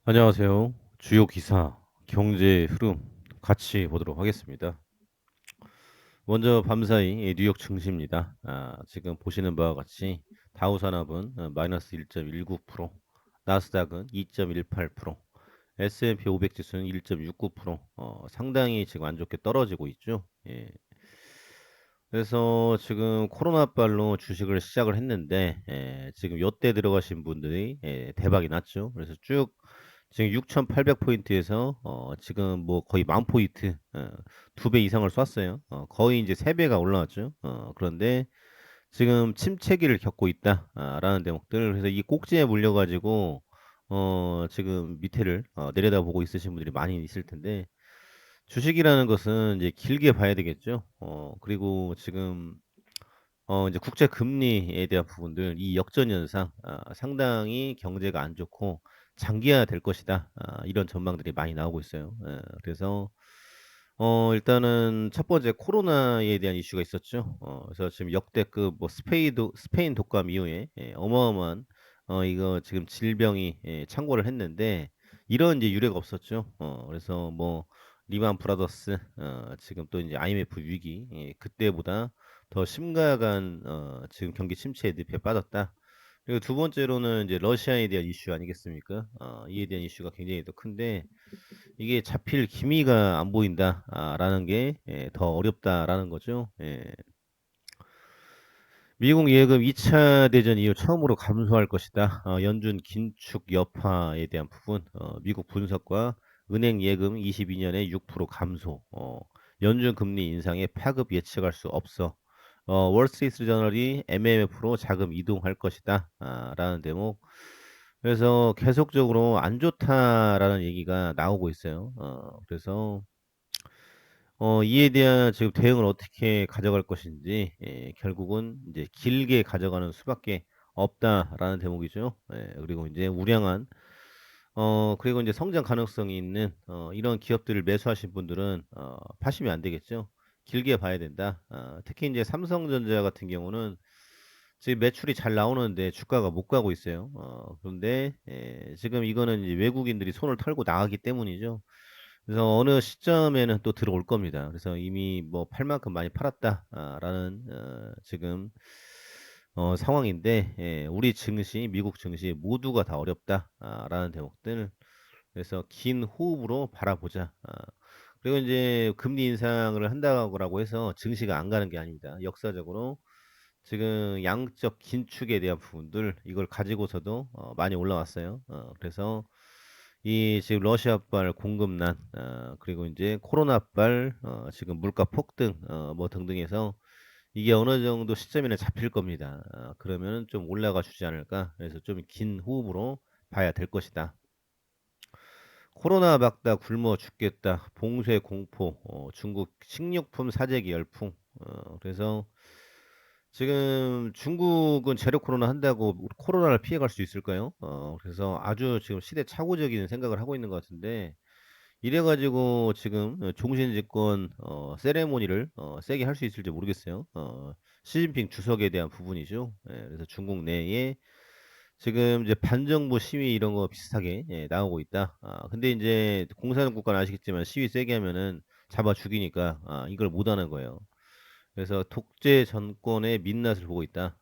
안녕하세요. 주요 기사, 경제 흐름 같이 보도록 하겠습니다. 먼저 밤사이 뉴욕 증시입니다. 지금 보시는 바와 같이 다우산업은 마이너스 1.19%, 나스닥은 2.18%, S&P 500 지수는 1.69%, 상당히 지금 안 좋게 떨어지고 있죠. 예. 그래서 지금 코로나빨로 주식을 시작을 했는데 지금 요때 들어가신 분들이 대박이 났죠. 그래서 쭉 지금 6,800 포인트에서 지금 뭐 거의 10,000 포인트 2배 이상을 쐈어요. 거의 인제 3 배가 올라왔죠. 그런데 지금 침체기를 겪고 있다 라는 대목들. 그래서 이 꼭지에 물려 가지고 지금 밑에를 내려다보고 있으신 분들이 많이 있을 텐데 주식이라는 것은 이제 길게 봐야 되겠죠. 그리고 지금 이제 국제 금리에 대한 부분들 이 역전 현상 상당히 경제가 안 좋고 장기화될 것이다. 이런 전망들이 많이 나오고 있어요. 그래서 일단은 첫 번째 코로나에 대한 이슈가 있었죠. 그래서 지금 역대급 뭐 스페인 독감 이후에 어마어마한 이거 지금 질병이 창궐을 했는데 이런 이제 유례가 없었죠. 그래서 뭐 리만 브라더스 지금 또 이제 IMF 위기 그때보다 더 심각한 지금 경기 침체의 늪에 빠졌다. 그리고 두 번째로는 이제 러시아에 대한 이슈 아니겠습니까? 이에 대한 이슈가 굉장히 더 큰데 이게 잡힐 기미가 안 보인다 라는 게 더 어렵다라는 거죠. 예. 미국 예금 2차 대전 이후 처음으로 감소할 것이다. 연준 긴축 여파에 대한 부분 미국 분석과 은행 예금 22 년에 6% 감소. 연준 금리 인상에 파급 예측할 수 없어. 월스트리트 저널이 MMF로 자금 이동할 것이다. 라는 대목. 그래서 계속적으로 안 좋다라는 얘기가 나오고 있어요. 그래서 이에 대한 지금 대응을 어떻게 가져갈 것인지 결국은 이제 '길게 가져가는 수밖에 없다.'라는 대목이죠. 그리고 인제 우량한 그리고 인제 성장 가능성이 있는 이런 기업들을 매수하신 분들은 파시면 안 되겠죠. 길게 봐야 된다. 특히 인제 삼성전자 같은 경우는 지금 매출이 잘 나오는데 주가가 못 가고 있어요. 그런데 지금 이거는 이제 외국인들이 손을 털고 나가기 때문이죠. 그래서 어느 시점에는 또 들어올 겁니다. 그래서 이미 뭐 "팔 만큼 많이 팔았다." 라는 지금 상황인데 우리 증시, 미국 증시 모두가 다 어렵다 라는 대목들 그래서 긴 호흡으로 바라보자. 그리고 인제 금리 인상을 한다고 해서 증시가 안 가는 게 아닙니다. 역사적으로 지금 양적 긴축에 대한 부분들 이걸 가지고서도 많이 올라왔어요. 그래서 이 지금 러시아발 공급난 그리고 인제 코로나발 지금 물가 폭등 뭐 등등해서 이게 어느 정도 시점에는 잡힐 겁니다. 그러면은 좀 올라가 주지 않을까. 그래서 좀 긴 호흡으로 봐야 될 것이다. 코로나 막다 굶어 죽겠다. 봉쇄 공포. 중국 식료품 사재기 열풍. 그래서 지금 중국은 제로 코로나 한다고 우리 코로나를 피해갈 수 있을까요? 그래서 아주 지금 시대착오적인 생각을 하고 있는 것 같은데 이래 가지고 지금 종신 집권 세레모니를 세게 할 수 있을지 모르겠어요. 시진핑 주석에 대한 부분이죠. 그래서 중국 내에 지금 이제 반정부 시위 이런 거 비슷하게 나오고 있다. 근데 인제 공산국 국가는 아시겠지만 시위 세게 하면은 잡아 죽이니까 이걸 못 하는 거예요. 그래서 독재 정권의 민낯을 보고 있다.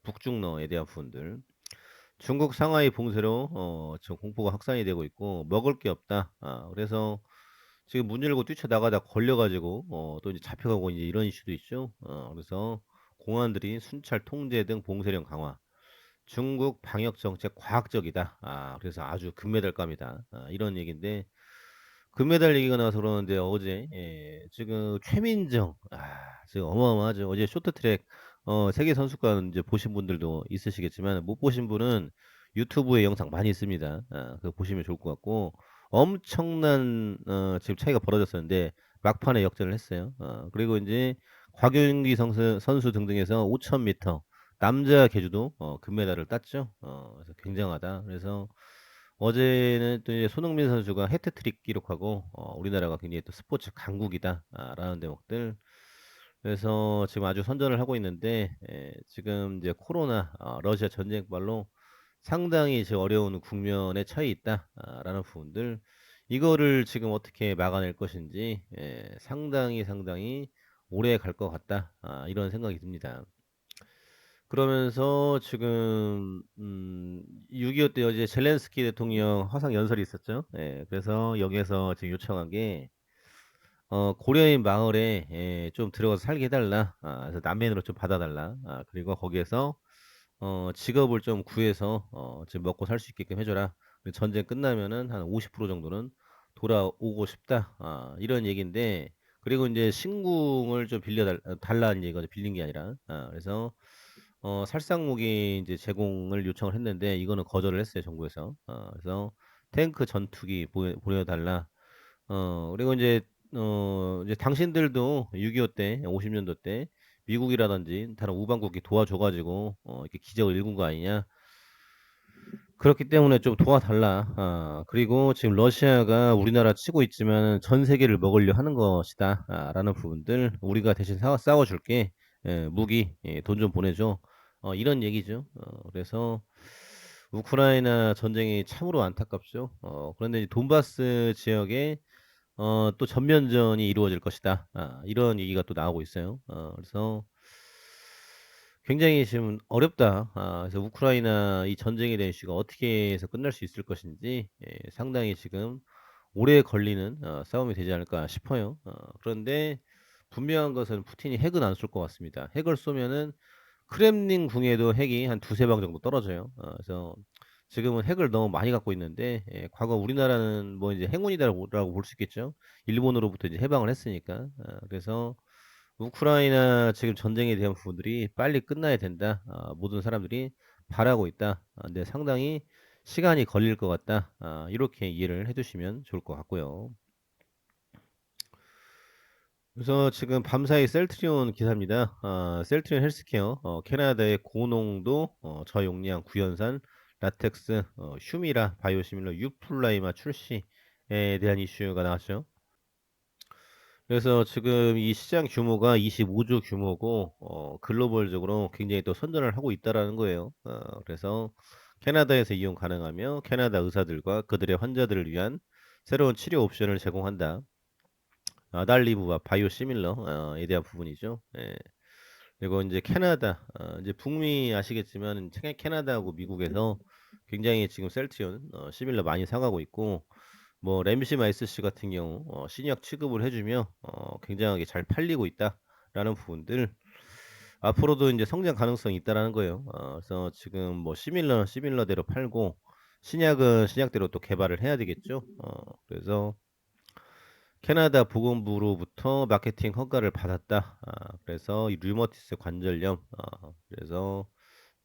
북중러에 대한 부분들. 중국 상하이 봉쇄로 지금 공포가 확산이 되고 있고 먹을 게 없다. 그래서 지금 문 열고 뛰쳐나가다 걸려 가지고 또 이제 잡혀가고 이제 이런 이슈도 있죠. 그래서 공안들이 순찰 통제 등 봉쇄령 강화. 중국 방역 정책 과학적이다. 그래서 아주 금메달감이다. 이런 얘기인데 금메달 얘기가 나와서 그러는데 어제 지금 최민정 지금 어마어마하죠. 어제 쇼트트랙 세계 선수권 이제 보신 분들도 있으시겠지만 못 보신 분은 유튜브에 영상 많이 있습니다. 그거 보시면 좋을 것 같고 엄청난 지금 차이가 벌어졌었는데 막판에 역전을 했어요. 그리고 인제 곽윤기 선수 등등해서 5,000 미터 남자 계주도 금메달을 땄죠. 그래서 굉장하다. 그래서 어제는 또 이제 손흥민 선수가 해트트릭 기록하고 우리나라가 굉장히 또 '스포츠 강국이다.' 라는 대목들 그래서 지금 아주 선전을 하고 있는데 지금 이제 코로나 러시아 전쟁발로 상당히 지금 어려운 국면에 처해 있다. 라는 부분들 이거를 지금 어떻게 막아낼 것인지 상당히 오래 갈 것 같다. 이런 생각이 듭니다. 그러면서 지금 6.25 때 어제 젤렌스키 대통령 화상 연설이 있었죠. 예. 그래서 여기에서 지금 요청한 게 고려인 마을에 좀 들어가서 살게 해 달라. 그래서 난민으로 좀 받아 달라. 그리고 거기에서 직업을 좀 구해서 지금 먹고 살 수 있게끔 해 줘라. 그리고 전쟁 끝나면은 한 50% 정도는 돌아오고 싶다. 이런 얘기인데 그리고 인제 신궁을 좀 빌려 달라는 얘기거든요. 빌린 게 아니라. 그래서 살상무기 인제 제공을 요청을 했는데 이거는 거절을 했어요, 정부에서. 그래서 탱크 전투기 보내 달라. 그리고 이제 당신들도 6.25 때 50 년도 때 미국이라든지 다른 우방국이 도와줘 가지고 이렇게 기적을 일군 거 아니냐. 그렇기 때문에 좀 도와달라. 그리고 지금 러시아가 우리나라 치고 있지만 전 세계를 먹으려 하는 것이다. 라는 부분들 우리가 대신 싸워 줄게. 무기, 돈 좀 보내줘. 이런 얘기죠. 그래서 우크라이나 전쟁이 참으로 안타깝죠. 그런데 이제 돈바스 지역에 또 전면전이 이루어질 것이다. 이런 얘기가 또 나오고 있어요. 그래서 굉장히 지금 어렵다. 그래서 우크라이나 이 전쟁에 대한 이슈가 어떻게 해서 끝날 수 있을 것인지 상당히 지금 오래 걸리는 싸움이 되지 않을까 싶어요. 그런데 분명한 것은 푸틴이 핵은 안 쏠 것 같습니다. 핵을 쏘면은 크렘린 궁에도 핵이 한 두세 방 정도 떨어져요. 그래서 지금은 핵을 너무 많이 갖고 있는데 과거 우리나라는 뭐 이제 행운이다라고 볼 수 있겠죠. 일본으로부터 이제 해방을 했으니까. 그래서 우크라이나 지금 전쟁에 대한 부분들이 빨리 끝나야 된다. 모든 사람들이 바라고 있다. 근데 상당히 시간이 걸릴 것 같다. 이렇게 이해를 해두시면 좋을 것 같고요. 그래서 지금 밤사이 셀트리온 기사입니다. 셀트리온 헬스케어, 캐나다의 고농도, 저용량 구연산, 라텍스, 휴미라, 바이오시밀러, 유플라이마 출시에 대한 이슈가 나왔죠. 그래서 지금 이 시장 규모가 25조 규모고 글로벌적으로 굉장히 또 선전을 하고 있다라는 거예요. 그래서 캐나다에서 이용 가능하며 캐나다 의사들과 그들의 환자들을 위한 새로운 치료 옵션을 제공한다. 아달리브와 바이오시밀러에 대한 부분이죠. 예. 그리고 이제 캐나다, 이제 북미 아시겠지만 캐나다하고 미국에서 굉장히 지금 셀트리온 시밀러 많이 사가고 있고 뭐 램시마이스씨 같은 경우 신약 취급을 해주며 굉장하게 잘 팔리고 있다라는 부분들 앞으로도 이제 성장 가능성이 있다라는 거예요. 그래서 지금 뭐 시밀러대로 팔고 신약은 신약대로 또 개발을 해야 되겠죠. 그래서 캐나다 보건부로부터 마케팅 허가를 받았다. 그래서 이 류머티스 관절염, 그래서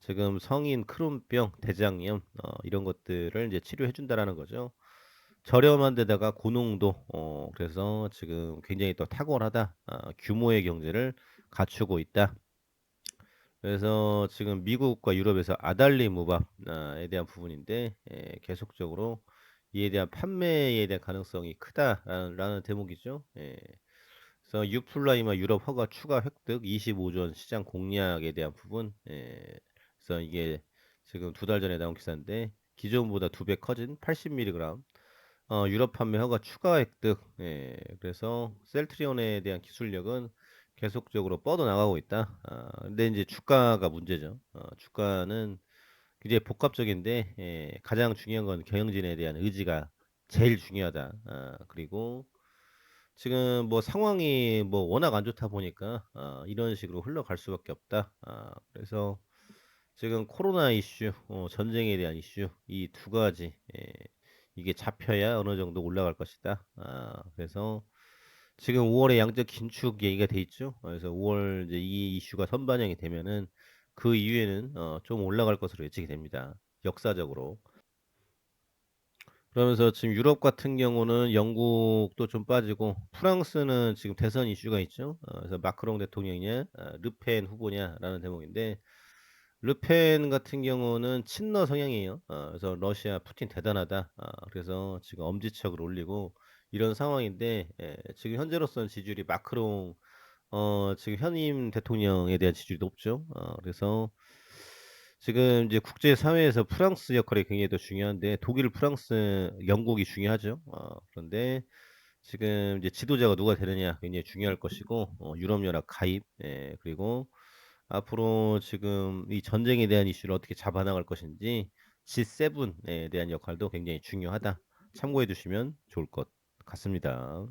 지금 성인 크론병, 대장염 이런 것들을 이제 치료해 준다라는 거죠. 저렴한 데다가 고농도 그래서 지금 굉장히 또 탁월하다. 규모의 경제를 갖추고 있다. 그래서 지금 미국과 유럽에서 아달리무밥에 대한 부분인데 계속적으로 이에 대한 판매에 대한 가능성이 크다라는 대목이죠. 그래서 유플라이마 유럽 허가 추가 획득 25조 원 시장 공략에 대한 부분. 그래서 이게 지금 두 달 전에 나온 기사인데 기존보다 2배 커진 80mg 유럽 판매 허가 추가 획득. 그래서 셀트리온에 대한 기술력은 계속적으로 뻗어나가고 있다. 근데 이제 주가가 문제죠. 주가는 굉장히 복합적인데 가장 중요한 건 경영진에 대한 의지가 제일 중요하다. 그리고 지금 뭐 상황이 뭐 워낙 안 좋다 보니까 이런 식으로 흘러갈 수밖에 없다. 그래서 지금 코로나 이슈, 전쟁에 대한 이슈 이 두 가지 이게 잡혀야 어느 정도 올라갈 것이다. 그래서 지금 5월에 양적 긴축 얘기가 돼 있죠. 그래서 5월 이제 이 이슈가 선반영이 되면은 그 이후에는 좀 올라갈 것으로 예측이 됩니다. 역사적으로. 그러면서 지금 유럽 같은 경우는 영국도 좀 빠지고 프랑스는 지금 대선 이슈가 있죠. 그래서 마크롱 대통령이냐, 르펜 후보냐라는 대목인데 르펜 같은 경우는 친러 성향이에요. 그래서 러시아 푸틴 대단하다. 그래서 지금 엄지척을 올리고 이런 상황인데 지금 현재로서는 지지율이 마크롱 지금 현임 대통령에 대한 지지율이 높죠. 그래서 지금 이제 국제 사회에서 프랑스 역할이 굉장히 더 중요한데 독일, 프랑스, 영국이 중요하죠. 그런데 지금 이제 지도자가 누가 되느냐 굉장히 중요할 것이고 유럽 연합 가입 그리고 앞으로 지금 이 전쟁에 대한 이슈를 어떻게 잡아나갈 것인지 G7에 대한 역할도 굉장히 중요하다. 참고해 두시면 좋을 것 같습니다.